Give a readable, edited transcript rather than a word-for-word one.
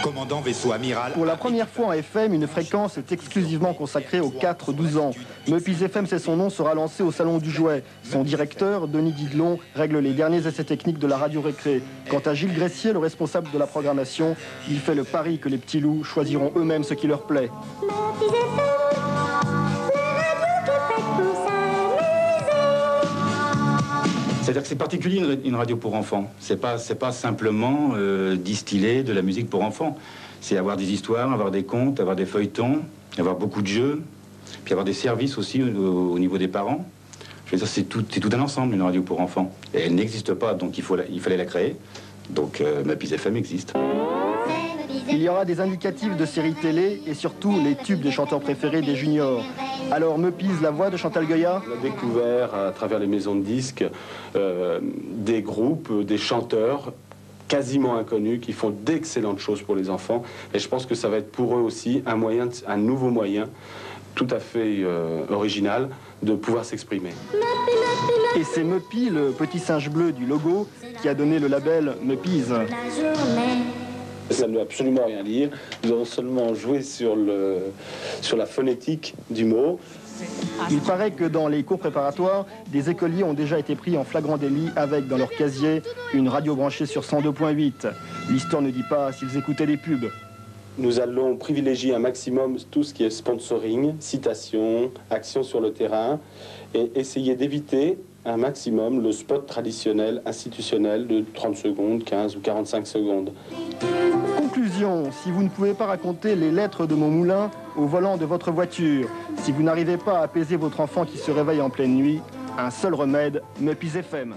Commandant vaisseau amiral. Pour la première fois en FM, une fréquence est exclusivement consacrée aux 4-12 ans. Meupis FM, c'est son nom, sera lancé au Salon du Jouet. Son directeur, Denis Didelon, règle les derniers essais techniques de la radio récré. Quant à Gilles Gressier, le responsable de la programmation, il fait le pari que les petits loups choisiront eux-mêmes ce qui leur plaît. C'est-à-dire que c'est particulier une radio pour enfants. C'est pas simplement distiller de la musique pour enfants. C'est avoir des histoires, avoir des contes, avoir des feuilletons, avoir beaucoup de jeux, puis avoir des services aussi au niveau des parents. Je veux dire, c'est tout un ensemble, une radio pour enfants. Et elle n'existe pas, donc il fallait la créer. Donc Meupis FM existe. Il y aura des indicatifs de séries télé et surtout les tubes des chanteurs préférés des juniors. Alors Meupis, la voix de Chantal Goya? On a découvert à travers les maisons de disques des groupes, des chanteurs quasiment inconnus qui font d'excellentes choses pour les enfants. Et je pense que ça va être pour eux aussi un nouveau moyen tout à fait original de pouvoir s'exprimer. Et c'est Meupis, le petit singe bleu du logo, qui a donné le label Meupis. Ça ne veut absolument rien dire. Nous avons seulement joué sur la phonétique du mot. Il paraît que dans les cours préparatoires, des écoliers ont déjà été pris en flagrant délit avec, dans leur casier, une radio branchée sur 102.8. L'histoire ne dit pas s'ils écoutaient des pubs. Nous allons privilégier un maximum tout ce qui est sponsoring, citation, action sur le terrain, et essayer d'éviter un maximum le spot traditionnel, institutionnel de 30 secondes, 15 ou 45 secondes. Conclusion, si vous ne pouvez pas raconter les lettres de mon moulin au volant de votre voiture, si vous n'arrivez pas à apaiser votre enfant qui se réveille en pleine nuit, un seul remède, Meupis FM.